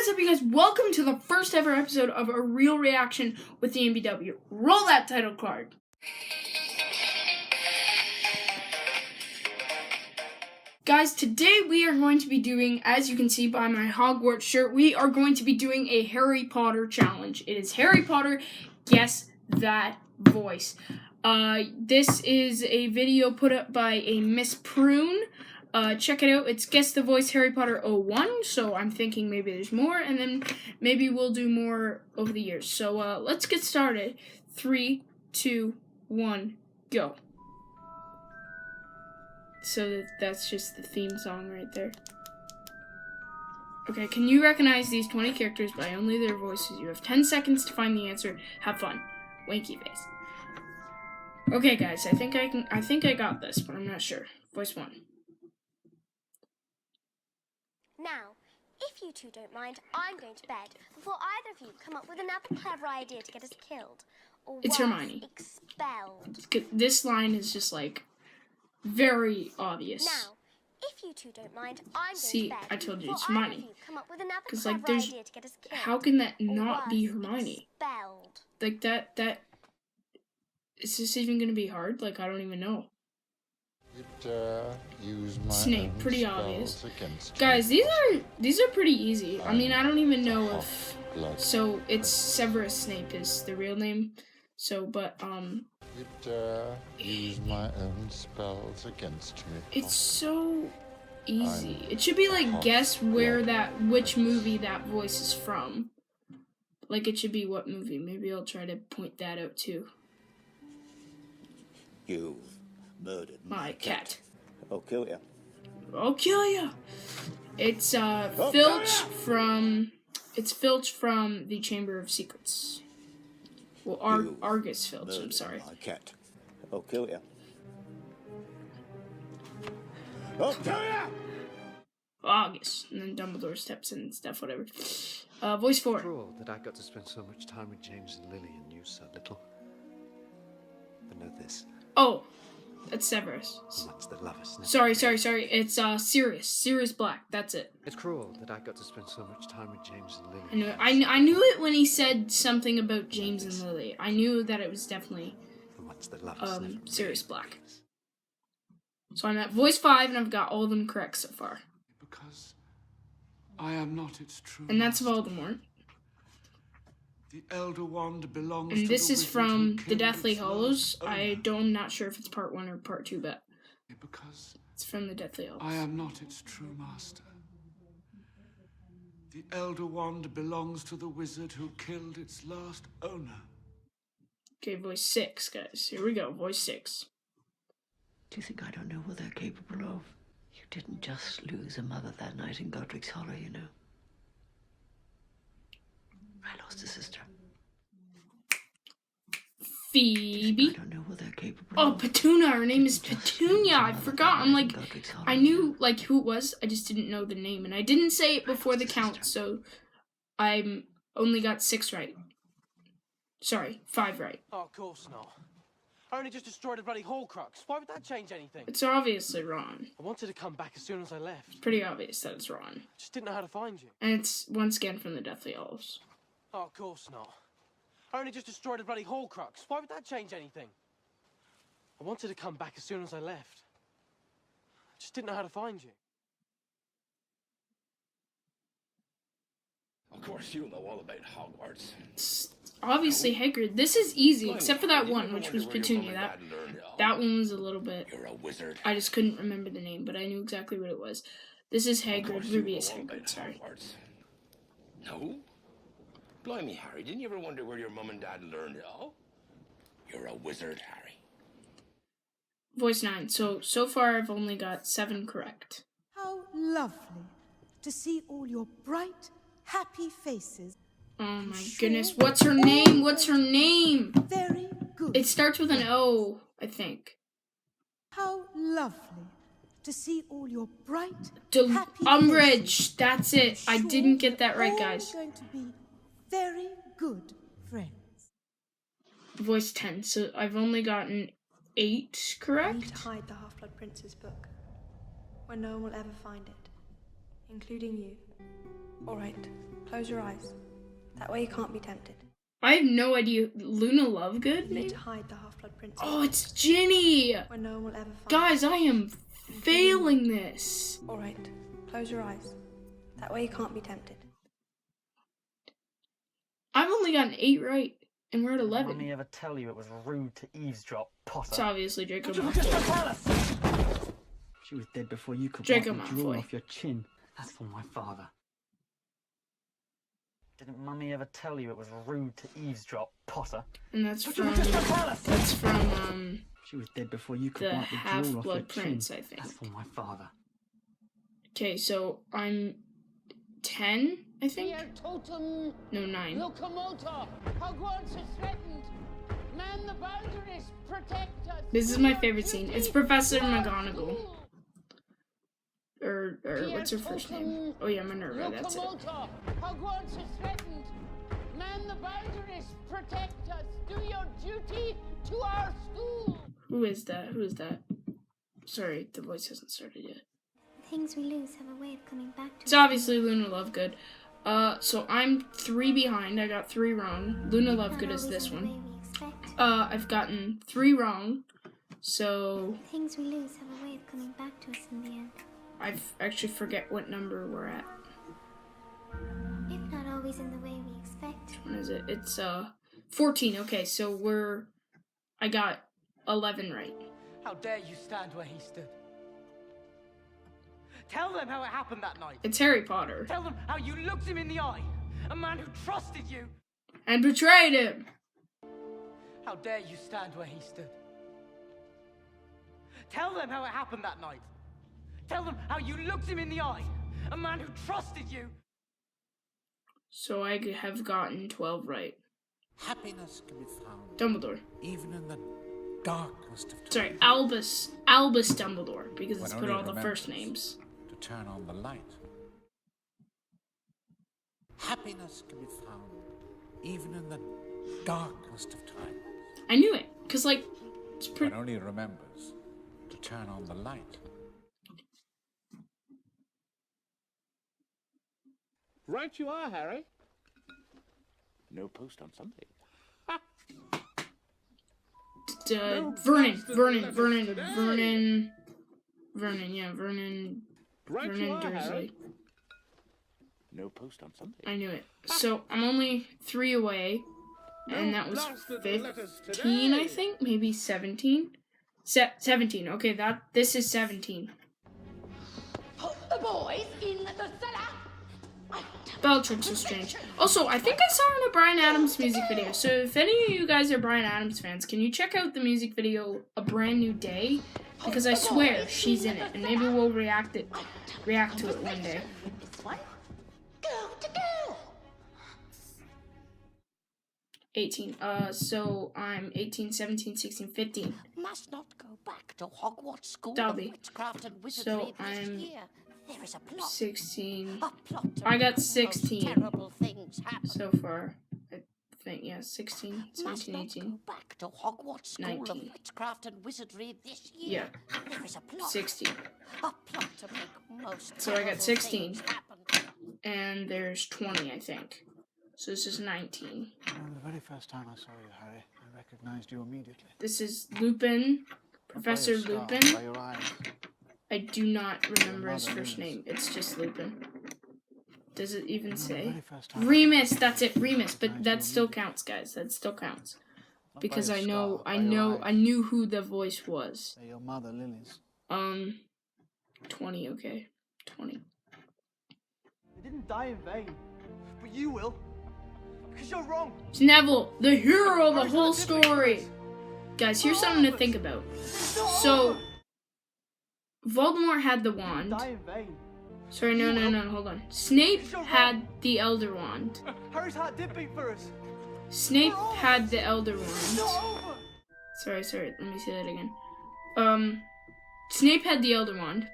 is up, you guys? Welcome to the first ever episode of A Real Reaction with the MBW. Roll that title card. Guys, today we are going to be doing, as you can see by my Hogwarts shirt, we are going to be doing a Harry Potter challenge. It is Harry Potter, Guess That Voice. This is a video put up by a Miss Prune. Check it out. It's Guess the Voice Harry Potter 01, so I'm thinking maybe there's more, and then maybe we'll do more over the years. So let's get started. 3, 2, 1, go. So that's just the theme song right there. Okay, can you recognize these 20 characters by only their voices? You have 10 seconds to find the answer. Have fun. Winky face. Okay, guys, I think I got this, but I'm not sure. Voice 1. Now, if you two don't mind, I'm going to bed before either of you come up with another clever idea to get us killed. Or It's worse, Hermione. Expelled. This line is just like very obvious. Now, if you two don't mind, I'm going See, to bed I told you it's before either of Hermione. you come up with another Because clever like there's idea to get us killed. how can that Or not be worse, Hermione? Expelled. Like that is this even gonna be hard? Like I don't even know. Snape, pretty obvious. Guys, these are pretty easy. I mean, I don't even know if so it's Severus Snape is the real name. So, but use my own spells against me. it's so easy. It should be like guess where which movie that voice is from. Like it should be what movie. Maybe I'll try to point that out too. You've murdered My cat. I'll kill you. I'll kill you. It's Filch from the Chamber of Secrets. Well, Argus Filch. I'm sorry. My cat. I'll kill you. I'll kill you. Argus, and then Dumbledore steps in and stuff. Whatever. Voice 4. Cruel that I got to spend so much time with James and Lily and you so little. But know this. Oh, that's Severus. The ones that love us. Sorry. It's Sirius Black. That's it. It's cruel that I got to spend so much time with James and Lily. I knew it when he said something about James and Lily. I knew that it was definitely The ones that love us. Sirius Black. So I'm at voice 5, and I've got all of them correct so far. Because I am not its true And that's master. Voldemort. The Elder Wand belongs And to this the is wizard from who the killed Deathly its Hallows. last I'm not sure if it's part 1 or part 2, but owner. Because it's from the Deathly Hallows. I am not its true master. The Elder Wand belongs to the wizard who killed its last owner. Okay, voice 6, guys. Here we go, voice 6. Do you think I don't know what they're capable of? You didn't just lose a mother that night in Godric's Hollow, you know. I lost a sister. Phoebe. I don't know what they're capable Oh, of. Petunia. Her name is You just Petunia. lose a I mother forgot. that I'm night in like, Godric's Hollow, I you knew know. like who it was. I just didn't know the name, and I didn't say it before the count, so I'm only got 6 right. Sorry, 5 right. Oh, of course not. I only just destroyed a bloody Horcrux. Why would that change anything? It's obviously Ron. I wanted to come back as soon as I left. It's pretty obvious that it's Ron, I just didn't know how to find you. and it's once again from the Deathly Hallows. Oh, of course not. I only just destroyed a bloody Horcrux. Why would that change anything? I wanted to come back as soon as I left. I just didn't know how to find you. Of course, you know all about Hogwarts. It's obviously Hagrid. This is easy, except for that one, which was Petunia. That one was a little bit. You're a wizard. I just couldn't remember the name, but I knew exactly what it was. This is Hagrid. Ruby is Hagrid. Sorry. No? Blimey, Harry, didn't you ever wonder where your mum and dad learned it all? You're a wizard, Harry. Voice 9. So far I've only got 7 correct. How lovely to see all your bright, happy faces. Oh my goodness. What's her name? What's her name? Very good. It starts with an O, I think. How lovely to see all your bright, happy Umbridge. faces. That's it. I didn't get that right, All guys. going to be very good friends. Voice 10. So I've only gotten 8 I correct. need to hide the Half-Blood Prince's book, where no one will ever find it, including you. All right, close your eyes. That way you can't be tempted. I have no idea. Luna Lovegood? You need to hide the Half-Blood Princess. Oh, it's Ginny! Where no one will ever find Guys, I am failing this. All right, close your eyes. That way you can't be tempted. I've only gotten 8 right, and we're at 11. Did Mummy ever tell you it was rude to eavesdrop, Potter? It's obviously Draco She was dead before you could Draco wipe the drool Malfoy. off your chin. That's for my father. Didn't Mummy ever tell you it was rude to eavesdrop, Potter? And that's from She was dead before you could the wipe the drool off your Half-Blood chin. Prince, I think. That's for my father. Okay, so I'm 10, I think? Totem. No, 9. Locomotor. Hogwarts is threatened. Man the boundaries. Protect us. This is my favorite scene. It's Professor McGonagall. Or what's her first name? Oh yeah, Minerva, that's it. Locomotor. Hogwarts is threatened. Man the boundaries. Protect us. Do your duty to our school. Who is that? Who is that? Sorry, the voice hasn't started yet. Things we lose have a way of coming back to It's obviously Luna Lovegood. So I'm 3 behind. I got 3 wrong. Luna Lovegood is this one. I've gotten 3 wrong. So Things we lose have a way of coming back to us in the end. I actually forget what number we're at. If not always in the way we expect. Which one is it? It's 14. Okay, so I got 11 right. How dare you stand where he stood? Tell them how it happened that night. It's Harry Potter. Tell them how you looked him in the eye. A man who trusted you. And betrayed him. How dare you stand where he stood? Tell them how it happened that night. Tell them how you looked him in the eye. A man who trusted you. So I have gotten 12 right. Happiness can be found Dumbledore. even in the darkest of times. Sorry, Albus Dumbledore, because it's When put only all the first remembers names. to turn on the light. Happiness can be found even in the darkest of times. I knew it, because it's When only remembers to turn on the light. Right you are, Harry. No post on Sunday. Vernon, Right you Vernon are, Dursley. Harry. No post on Sunday. I knew it. So I'm only 3 away, and that was 15, I think, maybe 17. 17. Okay, this is 17. Put the boys in the cellar. Bellatrix is strange. Also, I think I saw her in a Bryan Adams music video. So if any of you guys are Bryan Adams fans, can you check out the music video A Brand New Day? Because I swear she's in it, and maybe we'll react to it one day. Go to go. 18. So I'm 18, 17, 16, 15. Must not go back to Hogwarts School Dobby. of Witchcraft and Wizardry So this I'm year. There is a plot. 16. A plot to I make got the most 16 terrible things happen. so far. I think, yeah, 16, Must 17, not 18. go back to Hogwarts School 19. of Witchcraft and Wizardry this year. Yeah. There is a plot. 16. A plot to make most So I got terrible 16. things happen. And there's 20, I think. So this is 19. The very first time I saw you, Harry, I recognized you immediately. This is Lupin, Professor By your scar, Lupin. by your eyes. I do not remember his first name. It's just Lupin. Does it even say? Remus, that's it, Remus. But that still counts, guys. That still counts. Because I knew who the voice was. They're your mother, Lily's. 20, okay. 20. They didn't die in vain. But you will. Because you're wrong. It's Neville, the hero of the whole story. Guys, here's something to think about. So, Voldemort had the wand. Die in vain. Sorry, no, hold on. Snape had the Elder Wand. Harry's heart did beat for us. Snape had the Elder Wand. Sorry, let me say that again. Snape had the Elder Wand.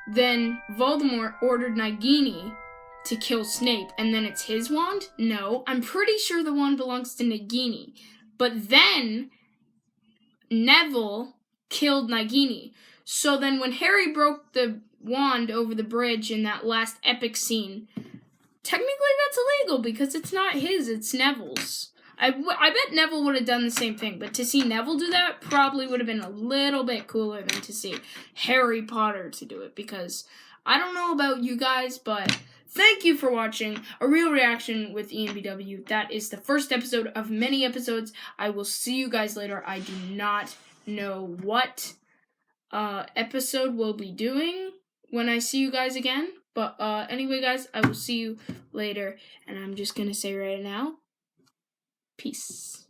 Then Voldemort ordered Nagini to kill Snape, and then it's his wand? No, I'm pretty sure the wand belongs to Nagini. But then Neville killed Nagini. So then when Harry broke the wand over the bridge in that last epic scene. Technically, that's illegal because it's not his, it's Neville's. I bet Neville would have done the same thing, but to see Neville do that probably would have been a little bit cooler than to see Harry Potter to do it, because I don't know about you guys, but thank you for watching A Real Reaction with ENBW. That is the first episode of many episodes. I will see you guys later. I do not know what episode we'll be doing when I see you guys again. But anyway, guys, I will see you later. And I'm just going to say right now, peace.